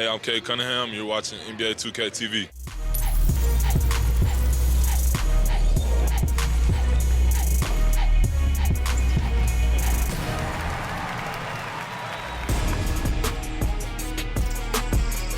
Hey, I'm Kay Cunningham. You're watching NBA 2K TV.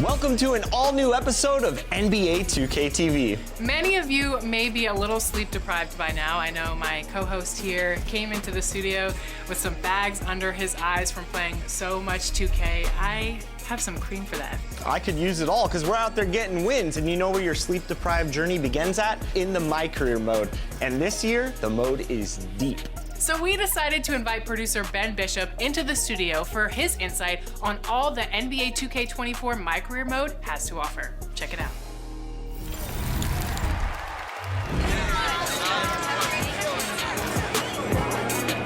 Welcome to an all-new episode of NBA 2K TV. Many of you may be a little sleep deprived by now. I know my co-host here came into the studio with some bags under his eyes from playing so much 2K. I have some cream for that. I could use it all because we're out there getting wins, and you know where your sleep-deprived journey begins at? In the My Career mode. And this year, the mode is deep. So we decided to invite producer Ben Bishop into the studio for his insight on all the NBA 2K24 My Career mode has to offer. Check it out.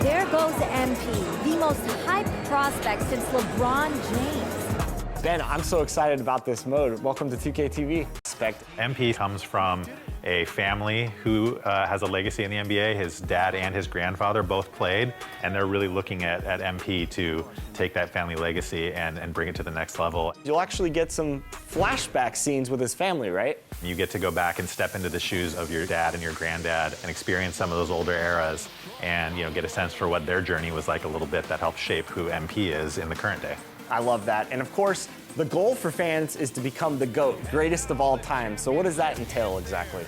There goes MP, the most hyped prospect since LeBron James. Ben, I'm so excited about this mode. Welcome to 2K TV. MP comes from a family who has a legacy in the NBA. His dad and his grandfather both played, and they're really looking at MP to take that family legacy and bring it to the next level. You'll actually get some flashback scenes with his family, right? You get to go back and step into the shoes of your dad and your granddad and experience some of those older eras and get a sense for what their journey was like a little bit that helped shape who MP is in the current day. I love that. And of course, the goal for fans is to become the GOAT, greatest of all time. So what does that entail exactly?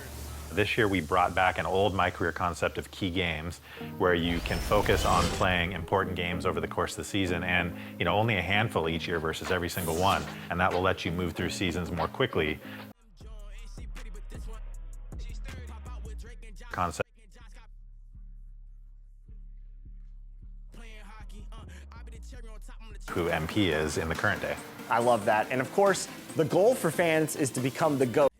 This year we brought back an old My Career concept of key games where you can focus on playing important games over the course of the season and only a handful each year versus every single one. And that will let you move through seasons more quickly. Concept. Who MP is in the current day. I love that. And of course, the goal for fans is to become the GOAT.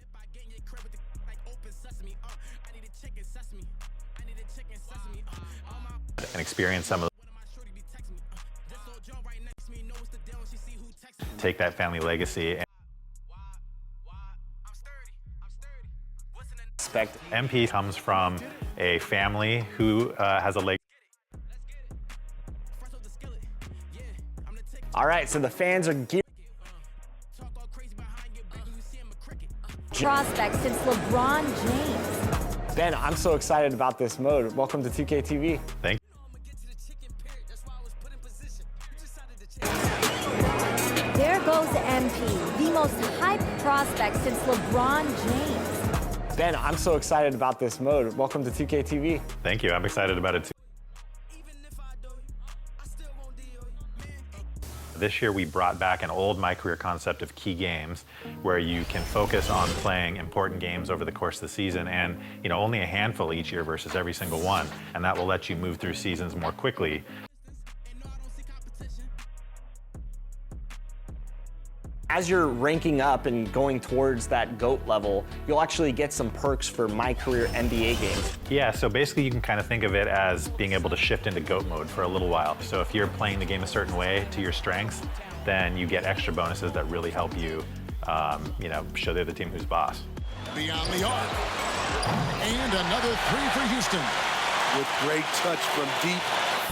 And experience some of take that family legacy. MP comes from a family who has a legacy. All right, so the fans are geared. Prospect since LeBron James. Ben, I'm so excited about this mode. Welcome to 2K TV. Thank you. There goes MP, the most hyped prospect since LeBron James. Ben, I'm so excited about this mode. Welcome to 2K TV. Thank you. I'm excited about it too. This year we brought back an old My Career concept of key games where you can focus on playing important games over the course of the season and only a handful each year versus every single one. And that will let you move through seasons more quickly. As you're ranking up and going towards that GOAT level, you'll actually get some perks for My Career NBA games. Yeah, so basically you can kind of think of it as being able to shift into GOAT mode for a little while. So if you're playing the game a certain way to your strengths, then you get extra bonuses that really help you, show the other team who's boss. Beyond the arc. And another three for Houston. With great touch from deep.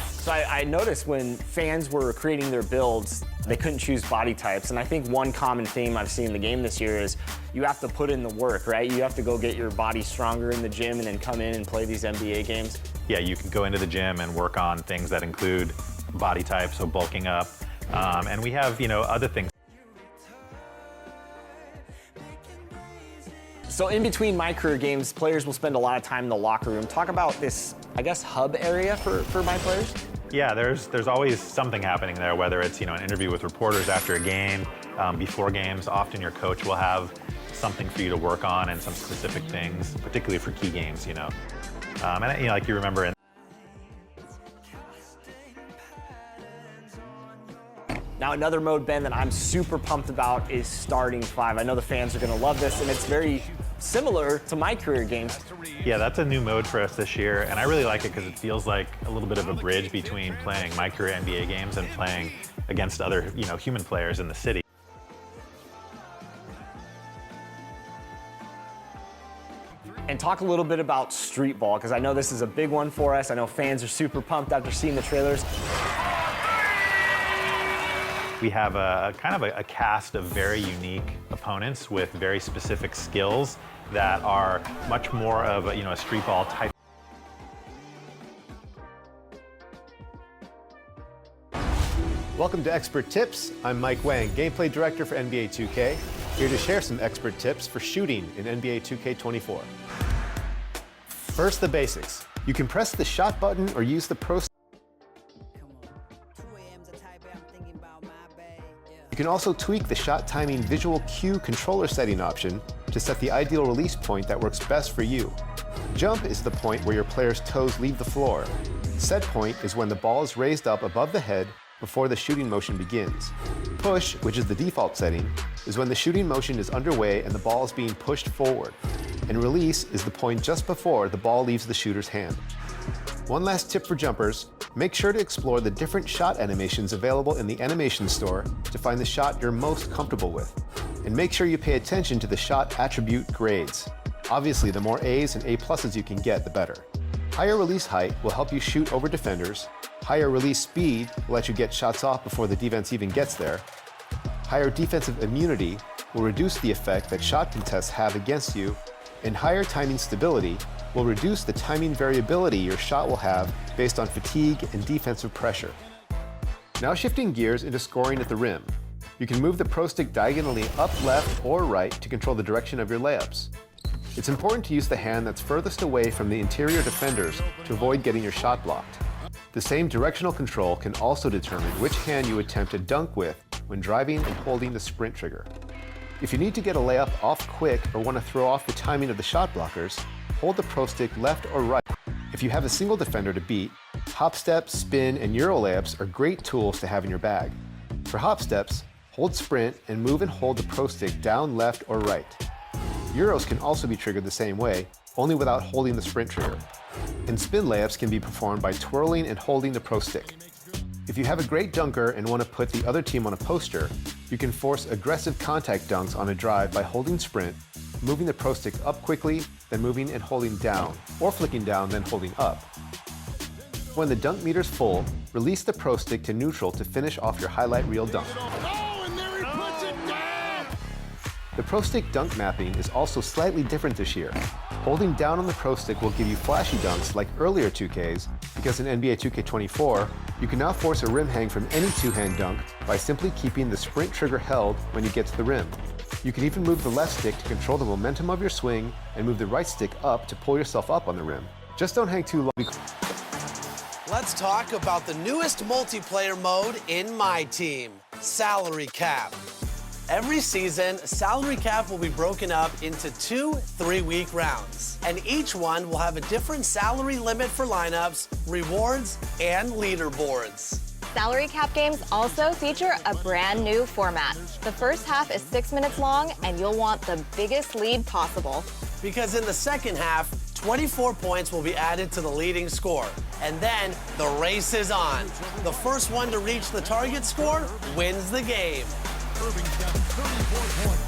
So I noticed when fans were creating their builds, they couldn't choose body types. And I think one common theme I've seen in the game this year is you have to put in the work, right? You have to go get your body stronger in the gym and then come in and play these NBA games. Yeah, you can go into the gym and work on things that include body types, so bulking up. And we have, other things. So in between My Career games, players will spend a lot of time in the locker room. Talk about this, I guess, hub area for my players. Yeah, there's always something happening there, whether it's an interview with reporters after a game, before games. Often your coach will have something for you to work on and some specific things, particularly for key games, And like you remember. Now another mode, Ben, that I'm super pumped about is Starting Five. I know the fans are going to love this, and it's very similar to My Career games. Yeah, that's a new mode for us this year, and I really like it because it feels like a little bit of a bridge between playing My Career NBA games and playing against other, human players in the city. And talk a little bit about Street Ball, because I know this is a big one for us. I know fans are super pumped after seeing the trailers. We have a kind of a cast of very unique opponents with very specific skills that are much more of a street ball type. Welcome to Expert Tips. I'm Mike Wang, Gameplay Director for NBA 2K, here to share some expert tips for shooting in NBA 2K24. First, the basics. You can press the shot button or use the Pro. You can also tweak the shot timing visual cue controller setting option to set the ideal release point that works best for you. Jump is the point where your player's toes leave the floor. Set point is when the ball is raised up above the head before the shooting motion begins. Push, which is the default setting, is when the shooting motion is underway and the ball is being pushed forward. And release is the point just before the ball leaves the shooter's hand. One last tip for jumpers, make sure to explore the different shot animations available in the animation store to find the shot you're most comfortable with. And make sure you pay attention to the shot attribute grades. Obviously, the more A's and A+ you can get, the better. Higher release height will help you shoot over defenders. Higher release speed will let you get shots off before the defense even gets there. Higher defensive immunity will reduce the effect that shot contests have against you. And higher timing stability will reduce the timing variability your shot will have based on fatigue and defensive pressure. Now shifting gears into scoring at the rim. You can move the Pro Stick diagonally up, left, or right to control the direction of your layups. It's important to use the hand that's furthest away from the interior defenders to avoid getting your shot blocked. The same directional control can also determine which hand you attempt to dunk with when driving and holding the sprint trigger. If you need to get a layup off quick or want to throw off the timing of the shot blockers, hold the Pro Stick left or right. If you have a single defender to beat, hop step, spin, and Euro layups are great tools to have in your bag. For hop steps, hold sprint and move and hold the Pro Stick down, left, or right. Euros can also be triggered the same way, only without holding the sprint trigger. And spin layups can be performed by twirling and holding the Pro Stick. If you have a great dunker and want to put the other team on a poster, you can force aggressive contact dunks on a drive by holding sprint, moving the Pro Stick up quickly, then moving and holding down, or flicking down, then holding up. When the dunk meter's full, release the Pro Stick to neutral to finish off your highlight reel dunk. The Pro Stick dunk mapping is also slightly different this year. Holding down on the Pro Stick will give you flashy dunks like earlier 2Ks, because in NBA 2K24, you can now force a rim hang from any two-hand dunk by simply keeping the sprint trigger held when you get to the rim. You can even move the left stick to control the momentum of your swing and move the right stick up to pull yourself up on the rim. Just don't hang too long. Let's talk about the newest multiplayer mode in my team, Salary Cap. Every season, Salary Cap will be broken up into 2 3-week rounds, and each one will have a different salary limit for lineups, rewards, and leaderboards. Salary Cap games also feature a brand new format. The first half is 6 minutes long, and you'll want the biggest lead possible. Because in the second half, 24 points will be added to the leading score, and then the race is on. The first one to reach the target score wins the game. Irving got 34 points.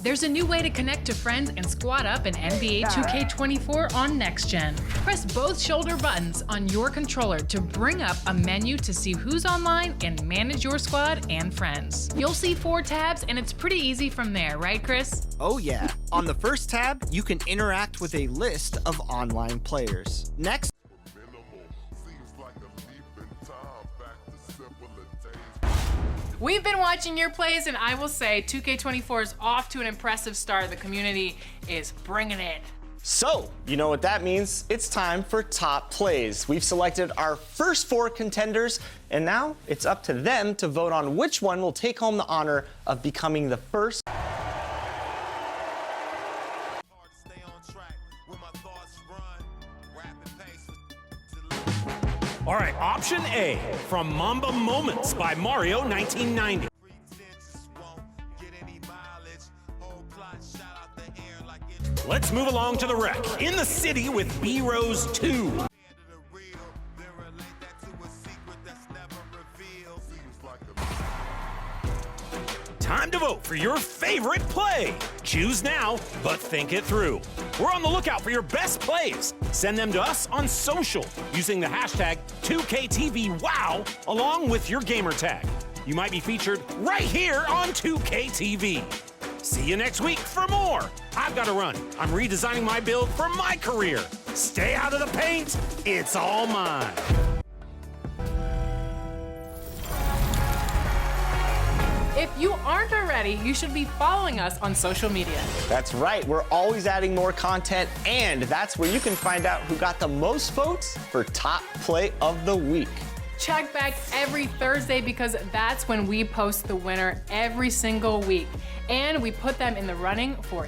There's a new way to connect to friends and squad up in NBA 2K24 on Next Gen. Press both shoulder buttons on your controller to bring up a menu to see who's online and manage your squad and friends. You'll see 4 tabs, and it's pretty easy from there, right, Chris? Oh yeah. On the first tab, you can interact with a list of online players. Next, We've been watching your plays, and I will say 2K24 is off to an impressive start. The community is bringing it. So, you know what that means. It's time for top plays. We've selected our first 4 contenders, and now it's up to them to vote on which one will take home the honor of becoming the first. All right, option A from Mamba Moments by Mario 1990. Let's move along to the wreck. In the City with B-Rose 2. Time to vote. go for your favorite play. Choose now, but think it through. We're on the lookout for your best plays. Send them to us on social using the hashtag 2KTVWOW along with your gamer tag. You might be featured right here on 2KTV. See you next week for more. I've got to run. I'm redesigning my build for my career. Stay out of the paint. It's all mine. If you aren't already, you should be following us on social media. That's right, we're always adding more content, and that's where you can find out who got the most votes for Top Play of the Week. Check back every Thursday because that's when we post the winner every single week. And we put them in the running for